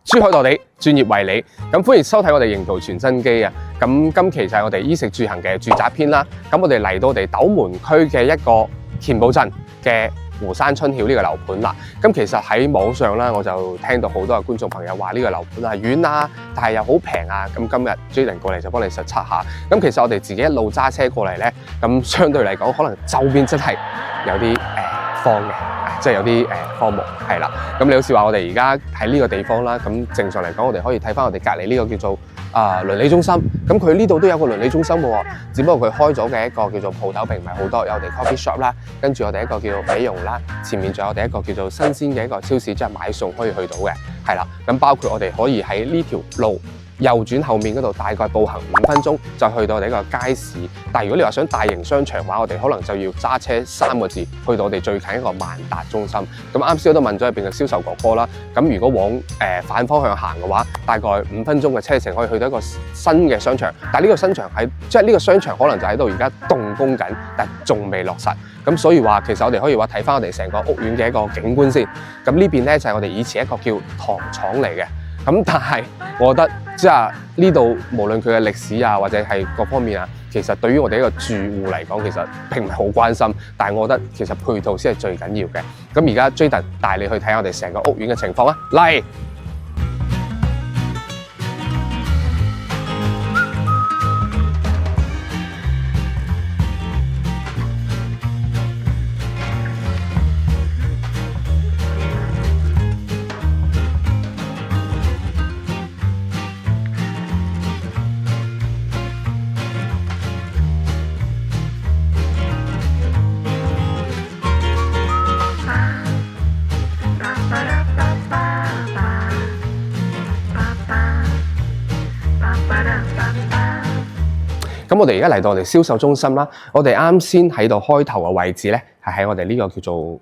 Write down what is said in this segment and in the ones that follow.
珠海地專業為你，咁歡迎收睇我哋營圖傳真機啊！咁今期就係我哋衣食住行嘅住宅篇啦。咁我哋嚟到我哋斗門區嘅一個乾堡鎮嘅湖山春曉呢個樓盤啦。咁其實喺網上啦，我就聽到好多嘅觀眾朋友話呢個樓盤係遠啊，但係又好平啊。咁今日 Jaden 過嚟就幫你實測下。咁其實我哋自己一路揸車過嚟咧，咁相對嚟講，可能周邊真係有啲荒嘅。即係有啲荒蕪係啦，咁你好似話我哋而家喺呢個地方啦，咁正常嚟講，我哋可以睇翻我哋隔離呢個叫做鄰里中心，咁佢呢度都有個鄰里中心喎，只不過佢開咗嘅一個叫做鋪頭並唔係好多，有我哋 coffee shop 啦，跟住我哋一個叫做美容啦，前面仲有我哋一個叫做新鮮嘅一個超市，即係買餸可以去到嘅，係啦，咁包括我哋可以喺呢條路右轉後面嗰度大概步行5分鐘就去到我哋一個街市，但係如果你話想大型商場嘅話，我哋可能就要揸車3個字去到我哋最近一個萬達中心。咁啱先我都問咗入邊嘅銷售哥哥啦，咁如果往反方向行嘅話，大概5分鐘嘅車程可以去到一個新嘅商場，但係呢個商場即係呢個商場可能就喺度而家動工緊，但仲未落實。咁所以話其實我哋可以話睇翻我哋成個屋苑嘅一個景觀先。咁呢邊咧就係我哋以前一個叫糖廠嚟嘅。咁但係我覺得即係呢度無論佢嘅歷史啊，或者係各方面啊，其實對於我哋一個住戶嚟講，其實並唔係好關心。但係我覺得其實配套先係最緊要嘅。咁而家 Jaden 帶你去睇下我哋成個屋苑嘅情況啊，嚟！咁我哋而家嚟到我哋銷售中心啦，我哋啱先喺度開頭嘅位置咧，係喺我哋呢個叫做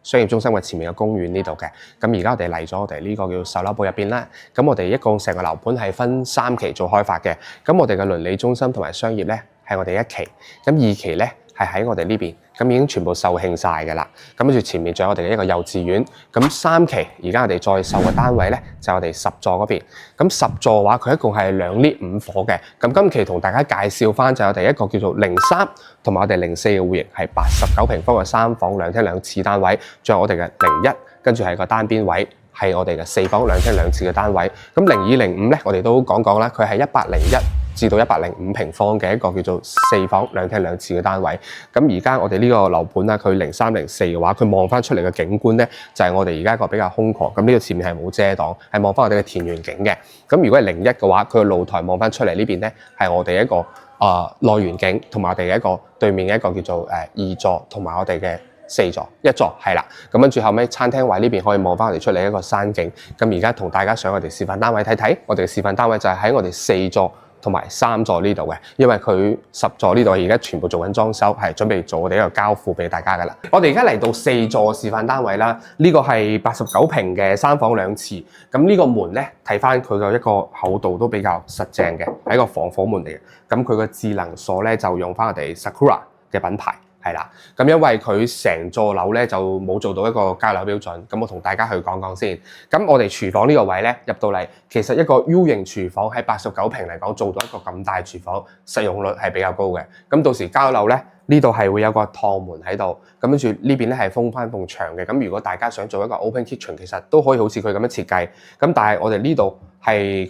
商業中心嘅前面嘅公園呢度嘅。咁而家我哋嚟咗我哋呢個叫售樓部入邊啦。咁我哋一共成個樓盤係分3期做開發嘅。咁我哋嘅鄰里中心同埋商業咧係我哋1期，咁2期咧係喺我哋呢邊，咁已經全部售罄晒㗎啦。咁跟住前面仲有我哋嘅一個幼稚園。咁3期而家我哋再售嘅單位咧就係我哋10座嗰邊。咁10座嘅話，佢一共係2 lift 5伙嘅。咁今期同大家介紹翻就係我哋一個叫做03同埋我哋04嘅戶型，係89平方嘅3房2廳2廁單位。仲有我哋嘅01，跟住係個單邊位，係我哋嘅4房2廳2廁嘅單位。咁02、05咧，我哋都講啦，佢係101至到105平方嘅一個叫做4房2廳2廁嘅單位。咁而家我哋呢個樓盤啦，佢03、04嘅話，佢望翻出嚟嘅景觀咧，就係我哋而家一個比較空曠。咁呢個前面係冇遮擋，係望翻我哋嘅田園景嘅。咁如果係01嘅話，佢個露台望翻出嚟呢邊咧，係我哋一個內園景，同埋我哋嘅一個對面嘅一個叫做2座，同埋我哋嘅4座1座係啦。咁跟住後尾餐廳位呢邊可以望翻我哋出嚟一個山景。咁而家同大家上我哋示範單位睇睇，我哋嘅示範單位就係喺我哋4座同埋3座呢度嘅，因為佢10座呢度而家全部做緊裝修，係準備做我哋一個交付俾大家噶啦。我哋而家嚟到4座示範單位啦，呢個係89平嘅3房2廁。咁呢個門咧，睇翻佢嘅一個厚度都比較實淨嘅，係一個防火門嚟嘅。咁佢個智能鎖咧就用翻我哋 Sakura 嘅品牌。係啦，咁因為佢成座樓咧就冇做到一個交樓標準，咁我同大家去講先。咁我哋廚房呢個位咧入到嚟，其實一個 U 型廚房喺89平嚟講做到一個咁大廚房，實用率係比較高嘅。咁到時交樓咧，呢度係會有個趟門喺度，咁跟住呢邊咧係封翻埲牆嘅。咁如果大家想做一個 open kitchen， 其實都可以好似佢咁樣設計。咁但係我哋呢度係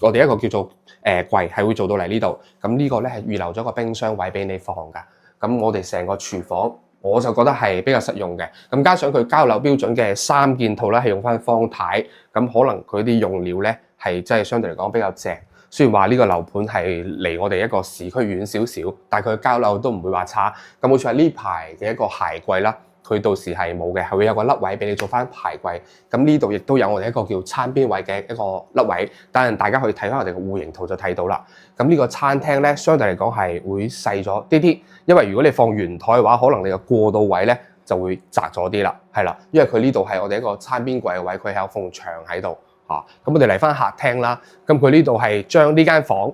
我哋一個叫做櫃係會做到嚟呢度。咁呢個咧係預留咗個冰箱位俾你放㗎。咁我哋成個廚房，我就覺得係比較實用嘅。咁加上佢交樓標準嘅3件套咧，係用翻方太，咁可能佢啲用料咧係真係相對嚟講比較正。雖然話呢個樓盤係離我哋一個市區遠少少，但係佢交樓都唔會話差。咁好似係呢排嘅一個鞋櫃啦。佢到時係冇嘅，係會有個凹位俾你做翻鞋櫃。咁呢度亦都有我哋一個叫餐邊位嘅一個凹位，但係大家去睇翻我哋嘅戶型圖就睇到啦。咁呢個餐廳咧，相對嚟講係會細咗啲，因為如果你放圓台嘅話，可能你個過渡位咧就會窄咗啲啦，係啦，因為佢呢度係我哋一個餐邊櫃嘅位，佢係有埲牆喺度嚇。咁我哋嚟翻客廳啦，咁佢呢度係將呢間房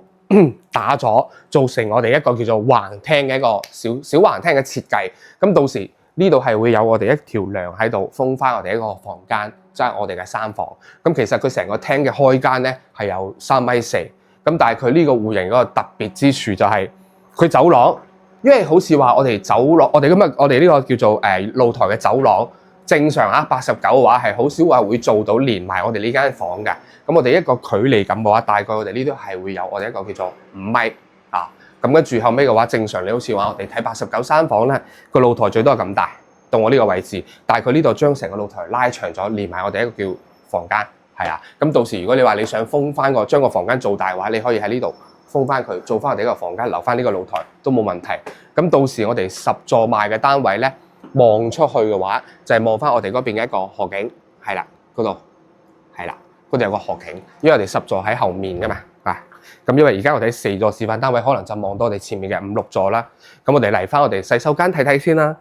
打咗，做成我哋一個叫做橫廳嘅一個小橫廳嘅設計。咁到時呢度係會有我哋一條梁喺度封翻我哋一個房間，即係我哋嘅3房。咁其實佢成個廳嘅開間咧係有3.4米，咁但係佢呢個戶型嗰個特別之處就係佢走廊，因為好似話我哋走廊，我哋呢個叫做露台嘅走廊，正常89嘅話係好少話會做到連埋我哋呢間房嘅。咁我哋一個距離感嘅話，大概我哋呢度係會有我哋一個叫做5米啊。咁跟住後尾嘅話，正常你好似話我哋睇893房咧，個露台最多係咁大，到我呢個位置，但係佢呢度將成個露台拉長咗，連埋我哋一個叫房間，係啊。咁到時如果你話你想封翻將個房間做大嘅話，你可以喺呢度封翻佢，做翻我哋一個房間，留翻呢個露台都冇問題。咁到時我哋10座賣嘅單位咧，望出去嘅話，就係望翻我哋嗰邊嘅一個河景，係啦，嗰度係啦，嗰度有個河景，因為我哋10座喺後面噶嘛，咁因為而家我哋4座示範單位，可能就望到我哋前面嘅5、6座啦。咁我哋嚟翻我哋洗手間睇睇先啦。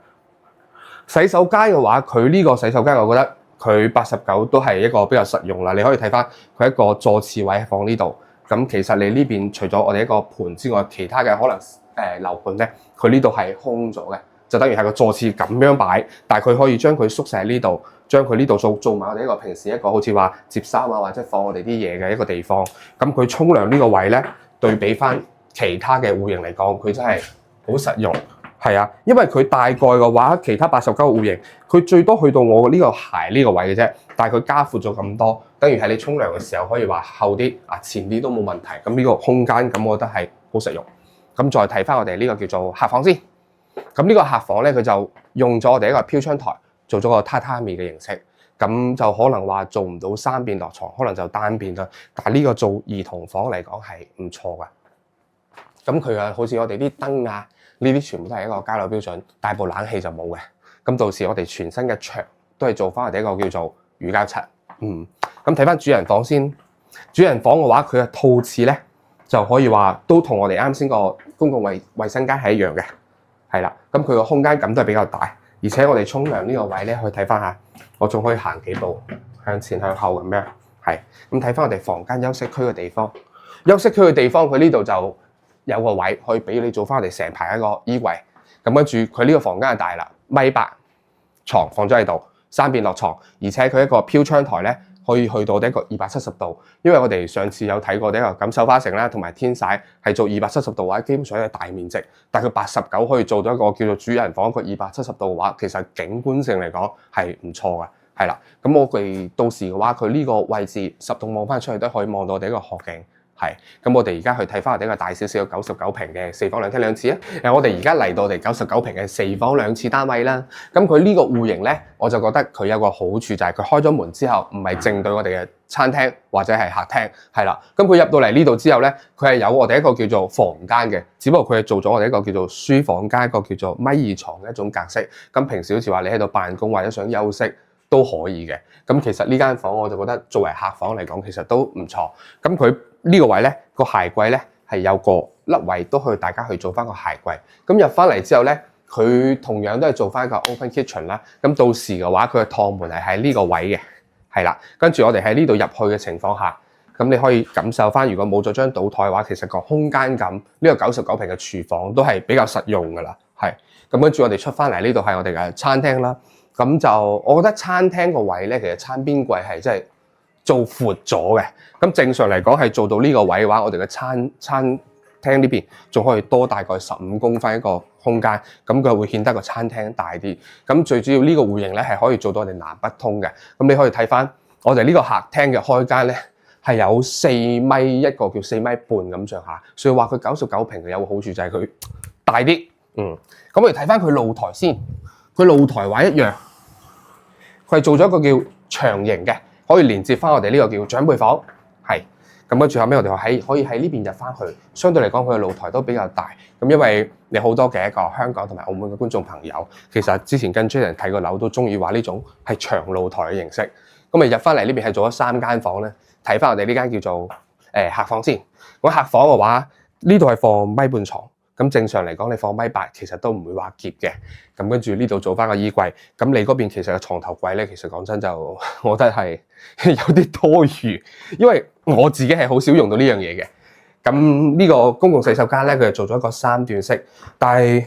洗手間嘅話，佢呢個洗手間，我覺得佢89都係一個比較實用啦。你可以睇翻佢一個坐廁位放呢度。咁其實你呢邊除咗我哋一個盤之外，其他嘅可能樓盤咧，佢呢度係空咗嘅，就等於係個坐廁咁樣擺，但係佢可以將佢縮晒喺呢度。將佢呢度做埋我哋一個平時一個好似話摺衫啊，或者放我哋啲嘢嘅一個地方。咁佢沖涼呢個位咧，對比翻其他嘅戶型嚟講，佢真係好實用。係啊，因為佢大概嘅話，其他89個戶型，佢最多去到我呢個鞋呢個位嘅啫。但係佢加闊咗咁多，等於係你沖涼嘅時候可以話後啲前啲都冇問題。咁呢個空間咁，我覺得係好實用。咁再睇翻我哋呢個叫做客房先。咁呢個客房咧，佢就用咗我哋一個飄窗台。做咗個榻榻米嘅形式，咁就可能話做唔到3邊落床，可能就單邊啦。但係呢個做兒童房嚟講係唔錯㗎。咁佢好似我哋啲燈啊，呢啲全部都係一個交流標準，大部冷氣就冇嘅。咁到時我哋全新嘅牆都係做翻我哋一個叫做乳膠漆。咁睇翻主人房先。主人房嘅話，佢嘅套廁咧就可以話都同我哋啱先個公共衛生間係一樣嘅，係啦。咁佢個空間感都係比較大。而且我哋沖涼呢個位咧，去睇翻下，我仲可以行幾步，向前向後咁樣，係咁睇翻我哋房間休息區嘅地方。休息區嘅地方，佢呢度就有個位可以俾你做翻我哋成排一個衣櫃。咁跟住佢呢個房間就大啦，1.8米，床放咗喺度，3邊落床，而且佢一個飄窗台咧，可以去到一個270度。因為我哋上次有睇過一個錦繡花城啦，同埋天璽係做270度嘅話，基本上係大面積。但係佢89可以做到一個叫做主人房一個270度嘅話，其實景觀性嚟講係唔錯嘅，係啦。咁我哋到時嘅話，佢呢個位置10棟望翻出去都可以望到我哋一個河景。係，咁我哋而家去睇翻我哋一個大少少嘅99平嘅4房2廳2廁啊！我哋而家嚟到我哋99平嘅4房2廁單位啦。咁佢呢個戶型咧，我就覺得佢有個好處就係佢開咗門之後，唔係正對我哋嘅餐廳或者係客廳，係啦。咁佢入到嚟呢度之後咧，佢係有我哋一個叫做房間嘅，只不過佢係做咗我哋一個叫做書房加一個叫做1.2米床嘅一種格式。咁平時好似話你喺度辦公或者想休息都可以嘅。咁其實呢間房我就覺得作為客房嚟講，其實都唔錯。咁佢呢個位咧，個鞋櫃咧係有個凹位，都可以大家去做翻個鞋櫃。咁入翻嚟之後咧，佢同樣都係做翻一個 open kitchen 啦。咁到時嘅話，佢嘅趟門係喺呢個位嘅，係啦。跟住我哋喺呢度入去嘅情況下，咁你可以感受翻，如果冇咗張賭台嘅話，其實個空間感呢個99平嘅廚房都係比較實用噶啦。係咁跟住我哋出翻嚟呢度係我哋嘅餐廳啦。咁就我覺得餐廳個位咧，其實餐邊櫃係真係做闊咗嘅。咁正常嚟講係做到呢個位嘅話，我哋嘅餐廳呢邊仲可以多大概15公分一個空間，咁佢會顯得個餐廳大啲。咁最主要呢個戶型咧係可以做到我哋南北通嘅。咁你可以睇翻我哋呢個客廳嘅開間咧係有4米一個叫4.5米咁上下，所以話佢99平有個好處就係佢大啲。咁我哋睇翻佢露台先。佢露台位一樣，佢係做咗一個叫長形嘅，可以連接翻我哋呢個叫長輩房，係咁跟住後尾我哋可以喺呢邊入翻去，相對嚟講佢嘅露台都比較大。咁因為你好多嘅一個香港同埋澳門嘅觀眾朋友，其實之前跟 Jayden 睇個樓都中意話呢種係長露台嘅形式。咁咪入翻嚟呢邊係做咗3間房咧，睇翻我哋呢間叫做客房先。咁客房嘅話，呢度係放1.5米床。咁正常嚟講，你放1.8米其實都唔會話夾嘅。咁跟住呢度做翻個衣櫃。咁你嗰邊其實個床頭櫃咧，其實講真就，我覺得係有啲多餘，因為我自己係好少用到呢樣嘢嘅。咁呢個公共洗手間咧，佢係做咗一個3段式，但係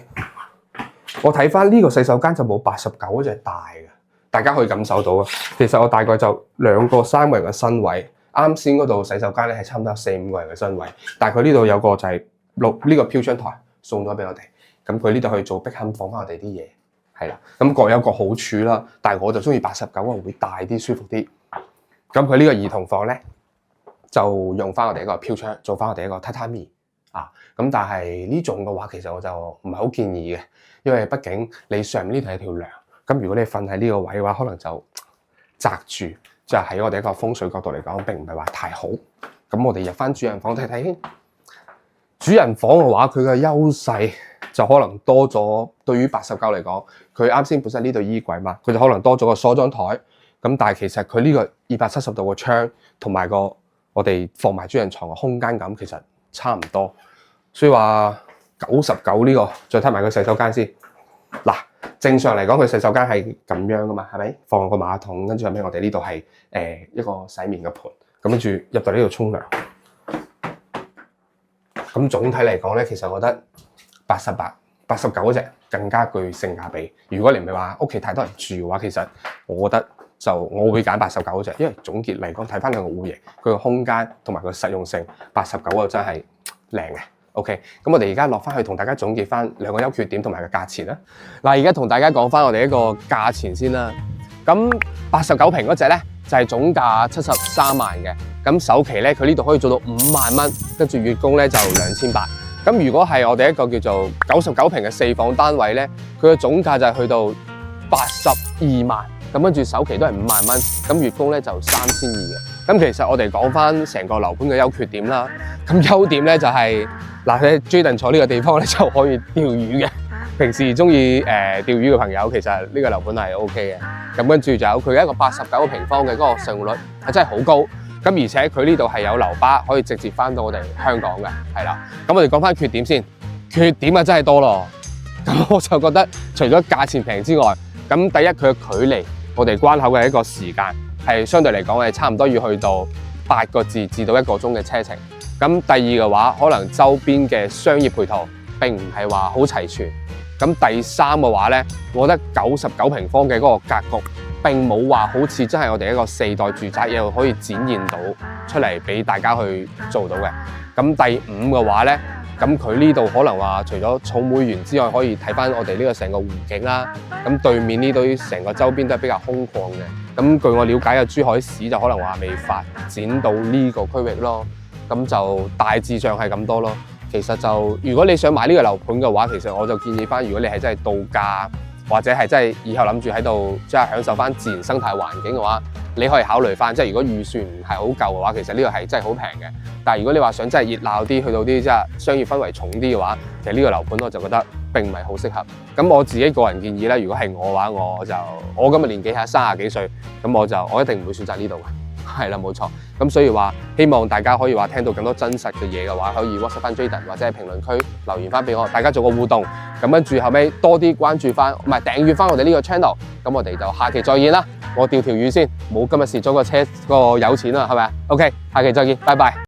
我睇翻呢個洗手間就冇89嗰隻大嘅，大家可以感受到啊。其實我大概就2個3個人嘅身位，啱先嗰度洗手間咧係差唔多4、5個人嘅身位，但係佢呢度有個就係呢個飄窗台送咗俾我哋，咁佢呢度可以做壁龕放翻我哋啲嘢，係啦，咁各有各好處啦。但係我就中意89啊，會大啲舒服啲。咁佢呢個兒童房咧就用翻我哋一個飄窗，做翻我哋一個榻榻米啊。咁但係呢種嘅話，其實我就唔係好建議嘅，因為畢竟你上面呢度係條梁，咁如果你瞓喺呢個位嘅話，可能就擲住，就喺我哋一個風水角度嚟講，並唔係話太好。咁我哋入翻主人房睇睇先。主人房嘅話，佢嘅優勢就可能多咗。對於89嚟講，佢啱先本身呢度衣櫃嘛，佢就可能多咗個梳妝台。咁但係其實佢呢個270度嘅窗同埋個我哋放埋專人床嘅空間感其實差唔多。所以話99呢個，再睇埋個洗手間先。嗱，正常嚟講，佢洗手間係咁樣噶嘛，係咪？放個馬桶，跟住後尾我哋呢度係一個洗面嘅盤，咁跟住入到呢度沖涼。咁總體嚟講咧，其實我覺得89嗰隻更加具性價比。如果你唔係話屋企太多人住嘅話，其實我覺得我會揀89嗰隻，因為總結嚟講睇翻兩個戶型，佢個空間同埋個實用性，89啊真係靚嘅。OK， 咁我哋而家落翻去同大家總結翻兩個優缺點同埋個價錢啦。嗱，而家同大家講翻我哋一個價錢先啦。咁89平嗰隻咧就係總價73萬嘅，咁首期咧佢呢度可以做到5萬蚊，跟住月供咧就2800。咁如果係我哋一個叫做99平嘅4房單位咧，佢嘅總價就係去到82萬，咁跟住首期都係5萬蚊，咁月供咧就3200嘅。咁其實我哋講翻成個樓盤嘅優缺點啦，咁優點咧就係嗱，佢 Jayden 坐呢個地方咧就可以釣魚嘅。平時中意釣魚嘅朋友，其實呢個樓盤係 OK 嘅。咁跟住就有佢一個89平方嘅嗰個使用率係真係好高。咁而且佢呢度係有樓巴可以直接翻到我哋香港嘅，係啦。咁我哋講翻缺點先，缺點啊真係多咯。咁我就覺得除咗價錢平之外，咁第一佢嘅距離我哋關口嘅一個時間係相對嚟講係差唔多要去到8個字至到1個鐘嘅車程。咁第二嘅話，可能周邊嘅商業配套並唔係話好齊全。咁第三嘅話咧，我覺得99平方嘅嗰個格局並冇話好似真係我哋一個4代住宅又可以展現到出嚟俾大家去做到嘅。咁第五嘅話咧，咁佢呢度可能話除咗草莓園之外，可以睇翻我哋呢個成個湖景啦。咁對面呢堆成個周邊都係比較空曠嘅。咁據我了解嘅珠海市就可能話未發展到呢個區域咯。咁就大致上係咁多咯。其實就如果你想買呢個樓盤嘅話，其實我就建議翻，如果你係真係度假或者係真係以後諗住喺度即係享受翻自然生態環境嘅話，你可以考慮翻。即係如果預算唔係好夠嘅話，其實呢個係真係好平嘅。但係如果你話想真係熱鬧啲，去到啲即係商業氛圍重啲嘅話，其實呢個樓盤我就覺得並唔係好適合。咁我自己個人建議咧，如果係我嘅話，我今日年紀係30幾歲，咁我一定唔會選擇呢度嘅。係啦，冇錯。咁所以話，希望大家可以話聽到更多真實嘅嘢嘅話，可以 WhatsApp 翻 Jayden 或者係評論區留言翻俾我，大家做個互動。咁跟住後尾多啲關注翻，唔係訂閱翻我哋呢個 channel。咁我哋就下期再見啦。我釣條魚先，冇今日蝕咗個車個油錢啦，係咪啊？OK，下期再見，拜拜。